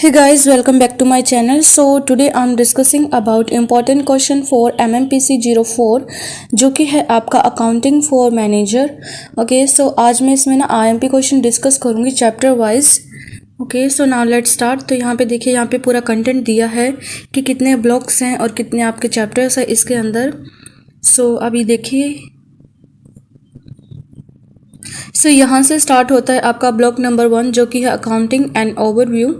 Hey guys, welcome back to my channel. So today I'm discussing about important question for MMPC 04 जो कि है आपका accounting for manager. Okay, सो आज मैं इसमें ना IMP क्वेश्चन डिस्कस करूँगी chapter wise. Okay, so now let's start. तो यहाँ पे देखिए, यहाँ पे पूरा कंटेंट दिया है कि कितने ब्लॉक्स हैं और कितने आपके चैप्टर्स हैं इसके अंदर. सो अभी देखिए, सो यहाँ से स्टार्ट होता है आपका ब्लॉक नंबर 1 जो कि है अकाउंटिंग एंड ओवरव्यू.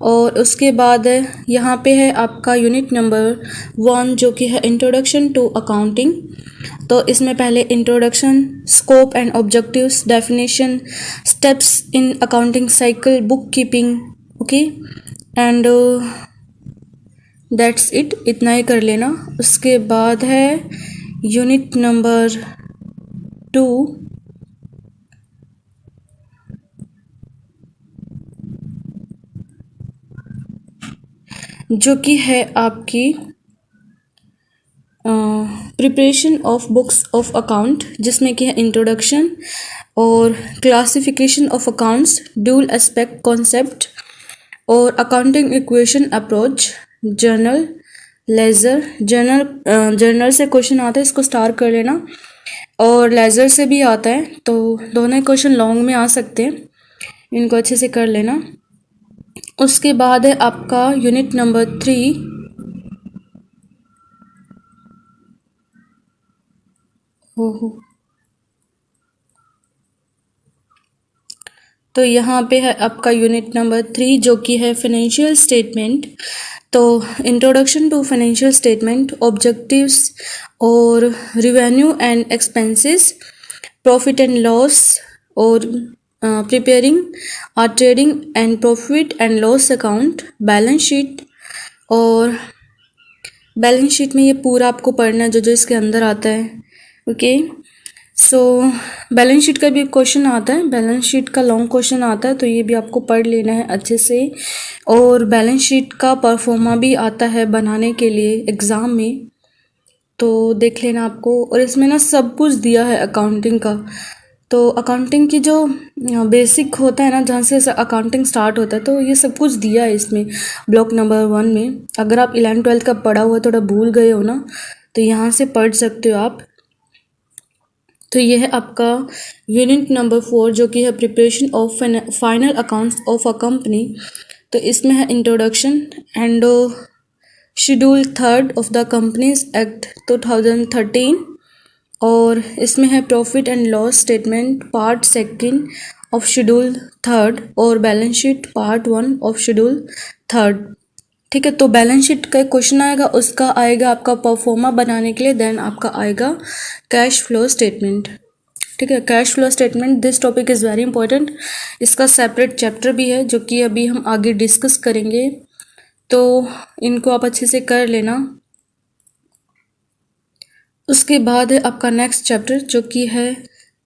और उसके बाद यहाँ पे है आपका यूनिट नंबर 1 जो कि है इंट्रोडक्शन टू अकाउंटिंग. तो इसमें पहले introduction, scope and objectives, definition, steps in accounting cycle, book keeping. Okay, and that's it, इतना ही कर लेना. उसके बाद है यूनिट नंबर 2 जो कि है आपकी preparation of books of account, जिसमें कि है इंट्रोडक्शन और classification of accounts, dual aspect concept और accounting equation approach, journal, ledger. Journal से क्वेश्चन आता है, इसको स्टार कर लेना. और लेजर से भी आता है, तो दोनों क्वेश्चन लॉन्ग में आ सकते हैं, इनको अच्छे से कर लेना. उसके बाद है आपका यूनिट नंबर 3 तो यहाँ पे है आपका यूनिट नंबर 3 जो कि है फाइनेंशियल स्टेटमेंट. तो introduction to financial statement, objectives और revenue and expenses, profit and loss और preparing are trading and profit and loss account, balance sheet. और बैलेंस शीट में ये पूरा आपको पढ़ना है जो जो इसके अंदर आता है. ओके, सो बैलेंस शीट का भी क्वेश्चन आता है, बैलेंस शीट का लॉन्ग क्वेश्चन आता है, तो ये भी आपको पढ़ लेना है अच्छे से. और बैलेंस शीट का परफॉर्मा भी आता है बनाने के लिए एग्ज़ाम में, तो देख लेना आपको. और इसमें ना सब कुछ दिया है अकाउंटिंग का. तो अकाउंटिंग की जो बेसिक होता है ना, जहाँ से अकाउंटिंग स्टार्ट होता है, तो ये सब कुछ दिया है इसमें ब्लॉक नंबर 1 में. अगर आप 11th-12th का पढ़ा हुआ थोड़ा भूल गए हो ना, तो यहाँ से पढ़ सकते हो आप. तो ये है आपका यूनिट नंबर 4 जो कि है preparation of final accounts of a company. तो इसमें है introduction and schedule 3 of the companies act 2013. और इसमें है profit and loss statement part 2 of schedule 3 और balance sheet part 1 of schedule 3. ठीक है, तो बैलेंस शीट का क्वेश्चन आएगा, उसका आएगा आपका परफॉर्मा बनाने के लिए. देन आपका आएगा कैश फ्लो स्टेटमेंट. ठीक है, cash flow statement, this topic is very important. इसका सेपरेट चैप्टर भी है जो कि अभी हम आगे डिस्कस करेंगे, तो इनको आप अच्छे से कर लेना. उसके बाद है आपका नेक्स्ट चैप्टर जो कि है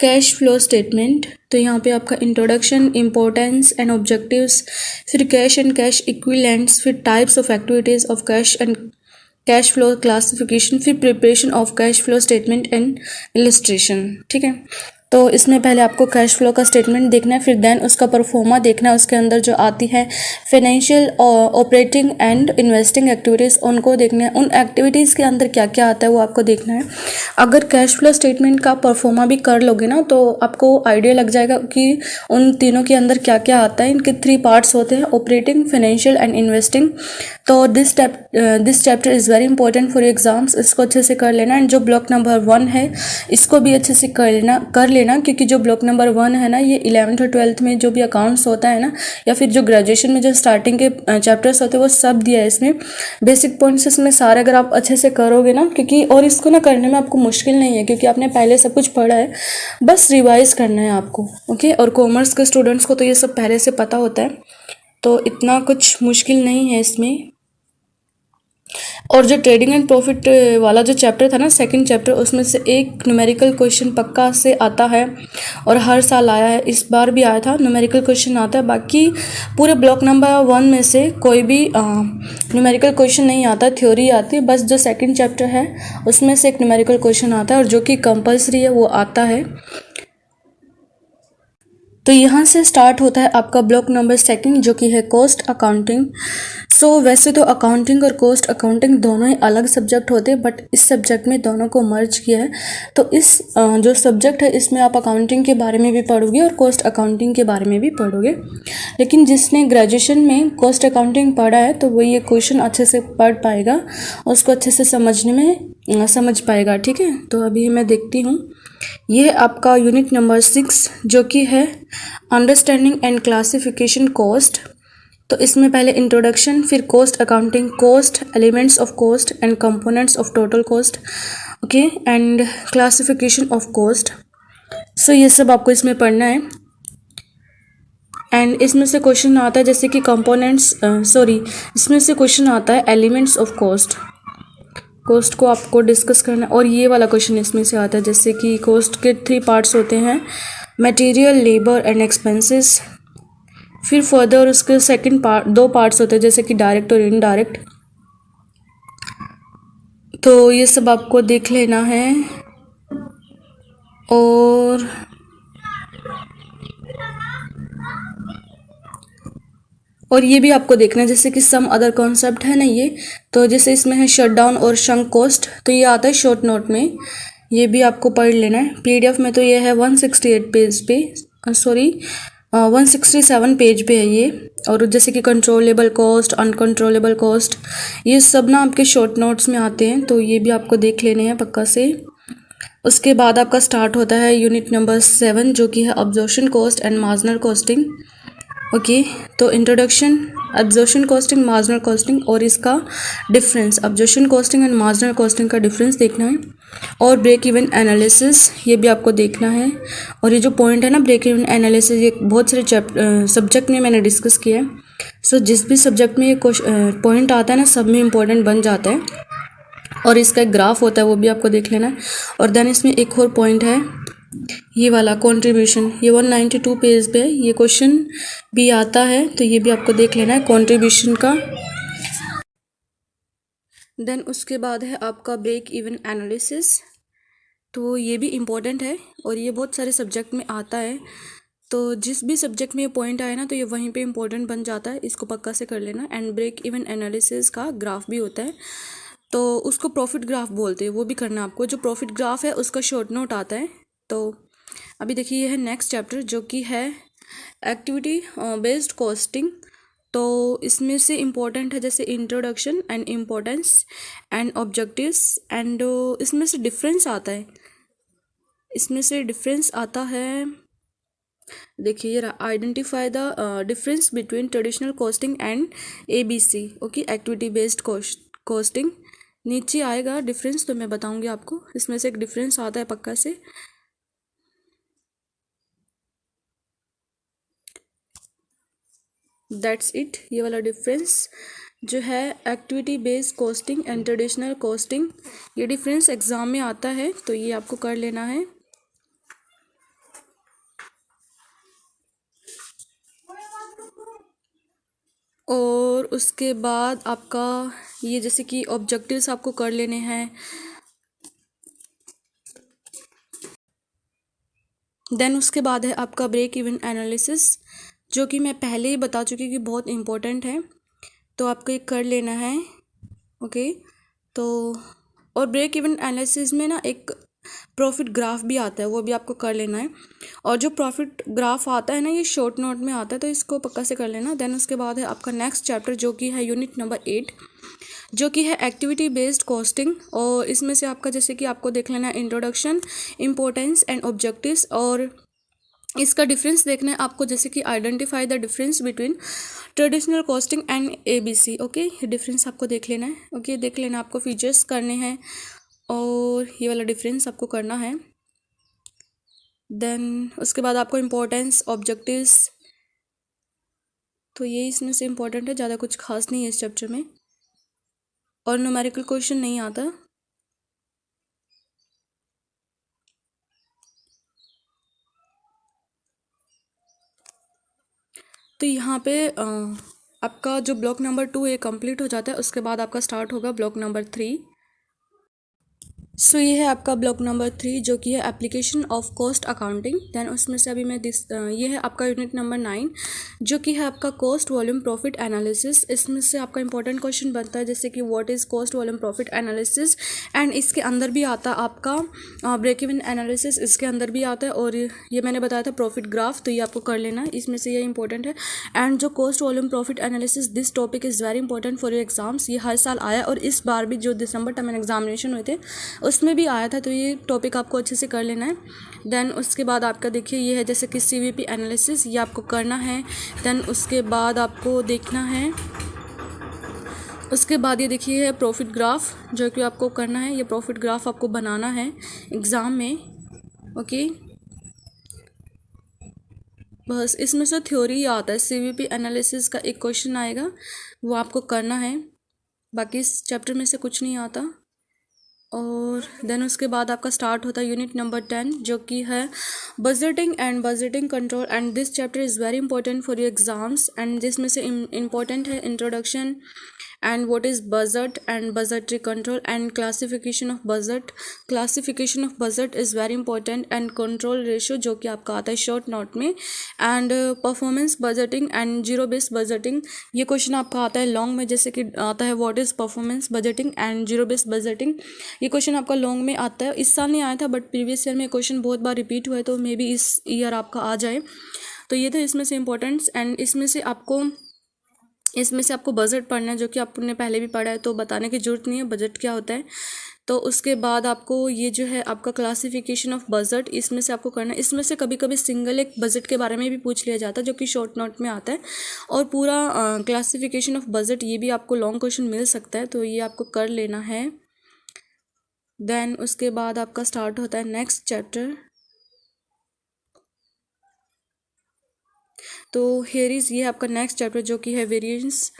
कैश फ्लो स्टेटमेंट. तो यहाँ पे आपका इंट्रोडक्शन, इम्पोर्टेंस एंड ऑब्जेक्टिव्स, फिर कैश एंड कैश इक्विवेलेंट्स, फिर types of activities of cash and cash flow classification, फिर preparation of cash flow statement and illustration. ठीक है, तो इसमें पहले आपको कैश फ्लो का स्टेटमेंट देखना है, फिर देन उसका परफॉर्मा देखना है. उसके अंदर जो आती है financial operating and investing activities, उनको देखना है. उन एक्टिविटीज़ के अंदर क्या क्या आता है वो आपको देखना है. अगर कैश फ्लो स्टेटमेंट का परफॉर्मा भी कर लोगे ना, तो आपको आइडिया लग जाएगा कि उन तीनों के अंदर क्या क्या आता है. इनके 3 पार्ट्स होते हैं, ऑपरेटिंग, फाइनेंशियल एंड इन्वेस्टिंग. तो this chapter is very important for exams. इसको अच्छे से कर लेना. एंड जो ब्लॉक नंबर 1 है इसको भी अच्छे से कर लेना, क्योंकि जो ब्लॉक नंबर 1 है ना, ये 11th और 12th में जो भी अकाउंट्स होता है ना, या फिर जो ग्रेजुएशन में जो स्टार्टिंग के चैप्टर्स होते हैं वो सब दिया है इसमें. बेसिक पॉइंट्स इसमें सारे अगर आप अच्छे से करोगे ना, क्योंकि और इसको ना करने में आपको मुश्किल नहीं है, क्योंकि आपने पहले सब कुछ पढ़ा है, बस रिवाइज करना है आपको. ओके, और कॉमर्स के स्टूडेंट्स को तो ये सब पहले से पता होता है, तो इतना कुछ मुश्किल नहीं है इसमें. और जो ट्रेडिंग एंड प्रॉफिट वाला जो चैप्टर था ना, सेकंड चैप्टर, उसमें से एक न्यूमेरिकल क्वेश्चन पक्का से आता है और हर साल आया है. इस बार भी आया था, न्यूमेरिकल क्वेश्चन आता है. बाकी पूरे ब्लॉक नंबर 1 में से कोई भी न्यूमेरिकल क्वेश्चन नहीं आता, थ्योरी आती है. बस जो सेकंड चैप्टर है उसमें से एक न्यूमेरिकल क्वेश्चन आता है, और जो कि कंपलसरी है वो आता है. तो यहाँ से स्टार्ट होता है आपका ब्लॉक नंबर सेकंड जो कि है कॉस्ट अकाउंटिंग। वैसे तो अकाउंटिंग और कॉस्ट अकाउंटिंग दोनों ही अलग सब्जेक्ट होते हैं, बट इस सब्जेक्ट में दोनों को मर्ज किया है। तो इस जो सब्जेक्ट है इसमें आप अकाउंटिंग के बारे में भी पढ़ोगे और कॉस्ट अकाउंटिंग के बारे में भी पढ़ोगे। लेकिन जिसने ग्रेजुएशन में कॉस्ट अकाउंटिंग पढ़ा है तो वो ये क्वेश्चन अच्छे से पढ़ पाएगा और उसको अच्छे से समझ पाएगा। ठीक है, तो अभी मैं देखती हूँ। ये है आपका यूनिट नंबर 6 जो कि है अंडरस्टैंडिंग एंड क्लासिफिकेशन कॉस्ट। तो इसमें पहले इंट्रोडक्शन, फिर cost accounting, cost, elements of cost and components of total cost, okay, and classification of cost. ये सब आपको इसमें पढ़ना है। एंड इसमें से क्वेश्चन आता है जैसे कि इसमें से क्वेश्चन आता है एलिमेंट्स ऑफ कॉस्ट को आपको डिस्कस करना है। और ये वाला क्वेश्चन इसमें से आता है जैसे कि कॉस्ट के 3 पार्ट्स होते हैं, मटेरियल, लेबर एंड एक्सपेंसेस। फिर फर्दर उसके सेकंड पार्ट 2 पार्ट्स होते हैं जैसे कि डायरेक्ट और इनडायरेक्ट। तो ये सब आपको देख लेना है। और ये भी आपको देखना है जैसे कि सम अदर कॉन्सेप्ट है ना ये। तो जैसे इसमें है शट डाउन और शंक कॉस्ट, तो ये आता है शॉर्ट नोट में, ये भी आपको पढ़ लेना है। पीडीएफ में तो ये है 168 पेज पे 167 पेज पे है ये। और जैसे कि कंट्रोलेबल कॉस्ट, अनकंट्रोलेबल कॉस्ट, ये सब ना आपके शॉर्ट नोट्स में आते हैं, तो ये भी आपको देख लेने हैं पक्का से। उसके बाद आपका स्टार्ट होता है यूनिट नंबर 7 जो कि है absorption cost and marginal costing. Okay, तो introduction, absorption costing, marginal costing और इसका difference, absorption costing and marginal costing का डिफरेंस देखना है। और ब्रेक इवन एनालिसिस, ये भी आपको देखना है। और ये जो पॉइंट है ना ब्रेक इवन एनालिसिस, ये बहुत सारे सब्जेक्ट में मैंने डिस्कस किया है। जिस भी सब्जेक्ट में ये पॉइंट आता है ना सब में इम्पोर्टेंट बन जाता है। और इसका एक ग्राफ होता है वो भी आपको देख लेना है। और देन इसमें एक और पॉइंट है ये वाला कंट्रीब्यूशन, ये 192 पेज पे ये क्वेश्चन भी आता है, तो ये भी आपको देख लेना है कंट्रीब्यूशन का। देन उसके बाद है आपका ब्रेक इवन एनालिसिस, तो ये भी इम्पोर्टेंट है और ये बहुत सारे सब्जेक्ट में आता है। तो जिस भी सब्जेक्ट में ये पॉइंट आए ना तो ये वहीं पे इम्पोर्टेंट बन जाता है, इसको पक्का से कर लेना। एंड ब्रेक इवन एनालिसिस का ग्राफ भी होता है, तो उसको प्रॉफिट ग्राफ बोलते हैं, वो भी करना आपको। जो प्रॉफिट ग्राफ है उसका शॉर्ट नोट आता है। तो अभी देखिए ये है नेक्स्ट चैप्टर जो कि है एक्टिविटी बेस्ड कॉस्टिंग। तो इसमें से इम्पोर्टेंट है जैसे introduction and importance and objectives and इसमें से डिफरेंस आता है। देखिए ये identify the difference between traditional costing and ABC, okay, activity based costing. नीचे आएगा डिफरेंस तो मैं बताऊंगी आपको, इसमें से एक डिफरेंस आता है पक्का से। दैट्स इट, ये वाला डिफरेंस जो है activity based costing and traditional costing, ये डिफरेंस एग्जाम में आता है, तो ये आपको कर लेना है। और उसके बाद आपका ये जैसे कि ऑब्जेक्टिव्स आपको कर लेने हैं। देन उसके बाद है आपका ब्रेक इवन एनालिसिस जो कि मैं पहले ही बता चुकी कि बहुत इम्पोर्टेंट है, तो आपको ये कर लेना है। ओके, तो और ब्रेक इवन एनालिसिस में ना एक प्रॉफिट ग्राफ भी आता है, वो भी आपको कर लेना है। और जो प्रॉफिट ग्राफ आता है ना ये शॉर्ट नोट में आता है, तो इसको पक्का से कर लेना। देन उसके बाद है आपका नेक्स्ट चैप्टर जो कि है यूनिट नंबर 8 जो कि है एक्टिविटी बेस्ड कॉस्टिंग। और इसमें से आपका जैसे कि आपको देख लेना है इंट्रोडक्शन, इम्पोर्टेंस एंड ऑब्जेक्टिव्स, और इसका डिफरेंस देखना है आपको जैसे कि identify the difference between traditional costing and ABC। Okay, ये डिफरेंस आपको देख लेना है। ओके, देख लेना, आपको फीचर्स करने हैं और ये वाला डिफरेंस आपको करना है। देन उसके बाद आपको इम्पोर्टेंस, ऑब्जेक्टिव्स, तो ये इसमें से इम्पोर्टेंट है, ज़्यादा कुछ खास नहीं है इस चैप्टर में। और न्यूमेरिकल क्वेश्चन नहीं आता। तो यहाँ पे आपका जो ब्लॉक नंबर 2 ये कंप्लीट हो जाता है, उसके बाद आपका स्टार्ट होगा ब्लॉक नंबर 3। सो ये है आपका ब्लॉक नंबर 3 जो कि है application of cost accounting. Then उसमें से अभी मैं ये है आपका यूनिट नंबर 9 जो कि है आपका कॉस्ट वॉल्यूम प्रॉफिट एनालिसिस। इसमें से आपका इंपॉर्टेंट क्वेश्चन बनता है जैसे कि what is cost volume profit analysis, and इसके अंदर भी आता है आपका ब्रेक इवन एनालिसिस, इसके अंदर भी आता है। और ये मैंने बताया था प्रॉफिट ग्राफ, तो ये आपको कर लेना है, इसमें से ये इंपॉर्टेंट है। एंड जो cost volume profit analysis, this topic is very important for your exams. ये हर साल आया और इस बार भी जो दिसंबर टर्म एग्जामिनेशन हुए थे उसमें भी आया था, तो ये टॉपिक आपको अच्छे से कर लेना है। देन उसके बाद आपका देखिए ये है जैसे कि CVP एनालिसिस, ये आपको करना है। देन उसके बाद आपको देखना है, उसके बाद ये देखिए है प्रॉफिट ग्राफ जो कि आपको करना है। ये प्रॉफिट ग्राफ आपको बनाना है एग्ज़ाम में, ओके। बस इसमें से थ्योरी आता है, CVP एनालिसिस का एक क्वेश्चन आएगा वो आपको करना है, बाकी इस चैप्टर में से कुछ नहीं आता। और देन उसके बाद आपका स्टार्ट होता है यूनिट नंबर 10 जो कि है budgeting and budgeting control. And this chapter is very important for your exams. And जिसमें से इम्पॉर्टेंट है introduction and what is budget and budgetary control and classification of budget. Classification of budget is very important and control ratio जो कि आपका आता है short note में। And performance budgeting and zero based budgeting, ये question आपका आता है लॉन्ग में, जैसे कि आता है what is performance budgeting and zero based budgeting. ये क्वेश्चन आपका लॉन्ग में आता है, इस साल नहीं आया था बट प्रीवियस ईयर में क्वेश्चन बहुत बार रिपीट हुआ है, तो मे बी इस ईयर आपका आ जाए। तो ये था इसमें से इम्पोर्टेंट्स। एंड इसमें से आपको बजट पढ़ना है जो कि आपने पहले भी पढ़ा है, तो बताने की जरूरत नहीं है बजट क्या होता है। तो उसके बाद आपको ये जो है आपका क्लासिफिकेशन ऑफ बजट, इसमें से आपको करना है। इसमें से कभी कभी सिंगल एक बजट के बारे में भी पूछ लिया जाता है जो कि शॉर्ट नोट में आता है, और पूरा क्लासिफिकेशन ऑफ बजट ये भी आपको लॉन्ग क्वेश्चन मिल सकता है, तो ये आपको कर लेना है। देन उसके बाद आपका स्टार्ट होता है नेक्स्ट चैप्टर। तो हेयर इज़ ये आपका नेक्स्ट चैप्टर जो कि है वेरिएंस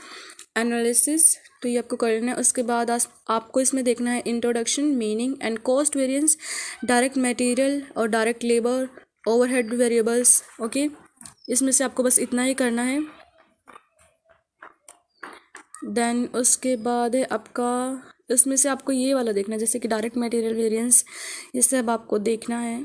एनालिसिस, तो ये आपको कर लेना है। उसके बाद आपको इसमें देखना है introduction, meaning and cost variance, direct material और direct labour, overhead variables, okay. इसमें से आपको बस इतना ही करना है। देन उसके बाद है आपका, इसमें से आपको ये वाला देखना है जैसे कि डायरेक्ट मटेरियल वेरिएंस, ये सब आपको देखना है।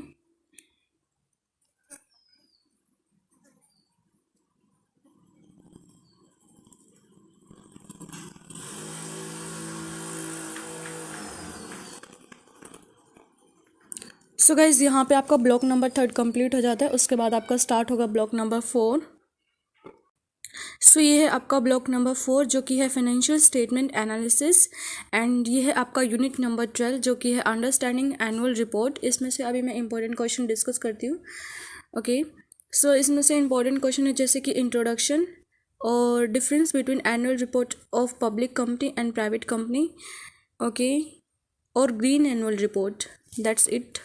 सो गाइज यहाँ पे आपका ब्लॉक नंबर 3 कंप्लीट हो जाता है। उसके बाद आपका स्टार्ट होगा ब्लॉक नंबर 4। सो ये है आपका ब्लॉक नंबर 4 जो कि है फाइनेंशियल स्टेटमेंट एनालिसिस। एंड ये है आपका यूनिट नंबर 12 जो कि है अंडरस्टैंडिंग एनुअल रिपोर्ट। इसमें से अभी मैं इंपॉर्टेंट क्वेश्चन डिस्कस करती हूँ, ओके। सो इसमें से इंपॉर्टेंट क्वेश्चन है जैसे कि इंट्रोडक्शन और difference between annual report of public company and private company, okay, और green annual report, that's it.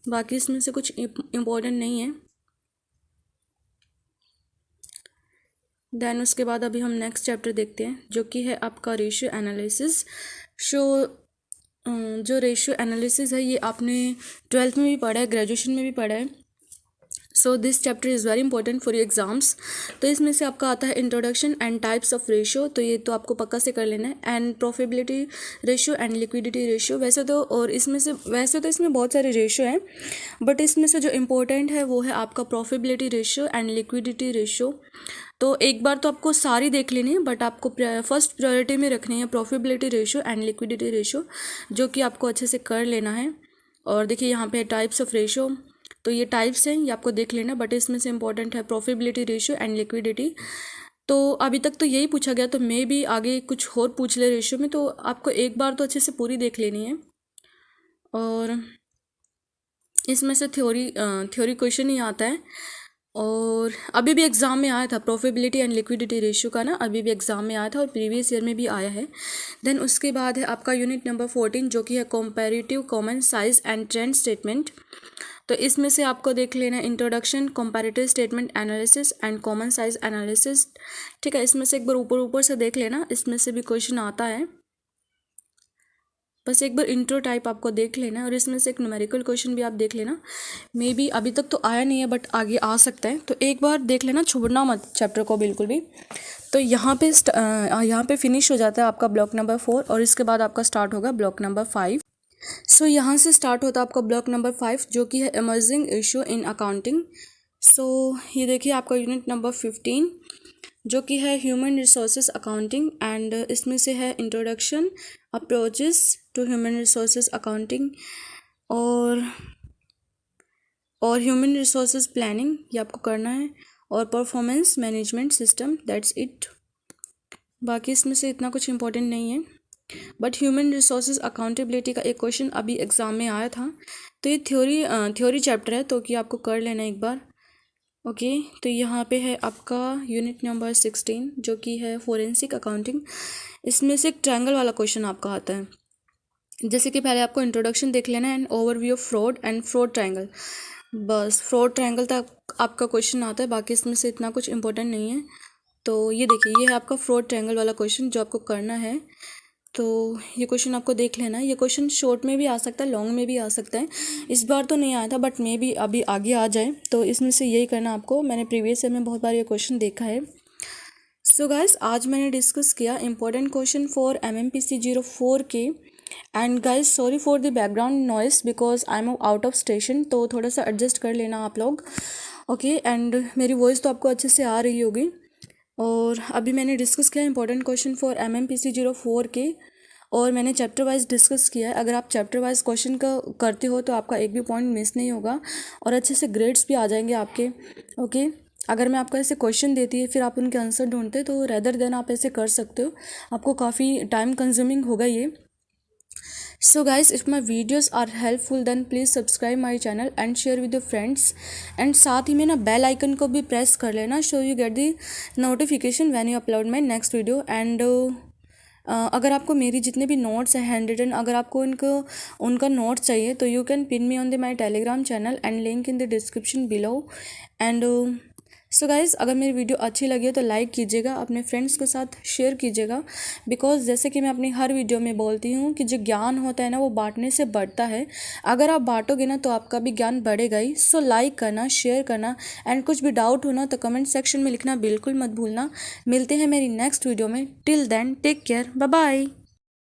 बाकी इसमें से कुछ इम्पोर्टेंट नहीं है। देन उसके बाद अभी हम नेक्स्ट चैप्टर देखते हैं जो कि है आपका रेशियो एनालिसिस। जो रेशियो एनालिसिस है ये आपने 12th में भी पढ़ा है, ग्रेजुएशन में भी पढ़ा है। So this chapter is very important for your exams. तो इसमें से आपका आता है introduction and types of ratio, तो ये तो आपको पक्का से कर लेना है। And profitability ratio and liquidity ratio, वैसे तो इसमें बहुत सारे रेशियो हैं, बट इसमें से जो इम्पोर्टेंट है वो है आपका profitability ratio and liquidity ratio. तो एक बार तो आपको सारी देख लेनी है, बट आपको फर्स्ट प्रायोरिटी में रखनी है profitability ratio and liquidity ratio, जो कि आपको अच्छे से कर लेना है। और देखिए यहाँ पे टाइप्स ऑफ रेशियो, तो ये टाइप्स हैं, ये आपको देख लेना, बट इसमें से इंपॉर्टेंट है प्रॉफिटेबिलिटी रेशियो एंड लिक्विडिटी। तो अभी तक तो यही पूछा गया, तो मे भी आगे कुछ और पूछ ले रेशियो में, तो आपको एक बार तो अच्छे से पूरी देख लेनी है। और इसमें से थ्योरी क्वेश्चन ही आता है, और अभी भी एग्ज़ाम में आया था प्रॉफिटेबिलिटी एंड लिक्विडिटी रेशियो का ना, अभी भी एग्ज़ाम में आया था और प्रीवियस ईयर में भी आया है। देन उसके बाद है आपका यूनिट नंबर 14 जो कि है comparative common size and trend statement. तो इसमें से आपको देख लेना introduction, comparative statement analysis and common size analysis, ठीक है। इसमें से एक बार ऊपर से देख लेना, इसमें से भी क्वेश्चन आता है, बस एक बार इंट्रो टाइप आपको देख लेना है। और इसमें से एक न्यूमेरिकल क्वेश्चन भी आप देख लेना, मे बी अभी तक तो आया नहीं है बट आगे आ सकता है, तो एक बार देख लेना, छोड़ना मत चैप्टर को बिल्कुल भी। तो यहाँ पे फिनिश हो जाता है आपका ब्लॉक नंबर 4, और इसके बाद आपका स्टार्ट होगा ब्लॉक नंबर 5। सो यहाँ से स्टार्ट होता है आपका ब्लॉक नंबर 5 जो कि है इमर्जिंग इशू इन अकाउंटिंग। सो ये देखिए आपका यूनिट नंबर 15 जो कि है ह्यूमन रिसोर्सेज अकाउंटिंग एंड इसमें से है introduction, approaches to human resources accounting और ह्यूमन रिसोर्सेज प्लानिंग ये आपको करना है, और performance management system, that's it. बाकी इसमें से इतना कुछ इंपॉर्टेंट नहीं है, बट ह्यूमन रिसोर्सेज अकाउंटेबिलिटी का एक क्वेश्चन अभी एग्ज़ाम में आया था, तो ये थ्योरी चैप्टर है, तो कि आपको कर लेना एक बार। ओके तो यहाँ पे है आपका यूनिट नंबर 16 जो कि है फोरेंसिक अकाउंटिंग। इसमें से एक ट्रायंगल वाला क्वेश्चन आपका आता है। जैसे कि पहले आपको इंट्रोडक्शन देख लेना है and overview of fraud and fraud triangle, बस फ्रॉड ट्रायंगल तक आपका क्वेश्चन आता है, बाकी इसमें से इतना कुछ इंपॉर्टेंट नहीं है। तो ये देखिए ये है आपका फ्रॉड ट्रायंगल वाला क्वेश्चन जो आपको करना है। तो ये क्वेश्चन आपको देख लेना है। ये क्वेश्चन शॉर्ट में भी आ सकता है, लॉन्ग में भी आ सकता है। इस बार तो नहीं आया था बट मे भी अभी आगे आ जाए, तो इसमें से यही करना आपको। मैंने प्रीवियस ईयर में बहुत बार ये क्वेश्चन देखा है। सो गाइस आज मैंने डिस्कस किया इंपॉर्टेंट क्वेश्चन फॉर MMPC 04 के। And guys sorry for the background noise because I am out of station, तो थोड़ा सा एडजस्ट कर लेना आप लोग। ओके एंड मेरी वॉइस तो आपको अच्छे से आ रही होगी। और अभी मैंने डिस्कस किया इंपॉर्टेंट क्वेश्चन फॉर MMPC 04 के, और मैंने चैप्टर वाइज डिस्कस किया है। अगर आप चैप्टर वाइज क्वेश्चन का करते हो तो आपका एक भी पॉइंट मिस नहीं होगा और अच्छे से ग्रेड्स भी आ जाएंगे आपके। ओके अगर मैं आपको ऐसे क्वेश्चन देती है फिर आप उनके आंसर ढूंढते तो रेदर देन आप ऐसे कर सकते हो, आपको काफ़ी टाइम कंज्यूमिंग होगा ये। So guys, if my videos are helpful then please subscribe my channel and share with your friends, and साथ ही में ना बेल आइकन को भी प्रेस कर लेना so you get the notification when you upload my next video। and अगर आपको मेरी जितने भी नोट्स हैं हैंड रिटन, अगर आपको उनका नोट्स चाहिए तो you can pin me on the my Telegram channel and link in the description below. And so guys अगर मेरी वीडियो अच्छी लगी हो तो लाइक कीजिएगा, अपने फ्रेंड्स के साथ शेयर कीजिएगा, बिकॉज जैसे कि मैं अपनी हर वीडियो में बोलती हूँ कि जो ज्ञान होता है ना वो बांटने से बढ़ता है। अगर आप बांटोगे ना तो आपका भी ज्ञान बढ़ेगा ही। सो लाइक करना, शेयर करना, एंड कुछ भी डाउट हो ना तो कमेंट सेक्शन में लिखना बिल्कुल मत भूलना। मिलते हैं मेरी नेक्स्ट वीडियो में। Till then take care, bye bye.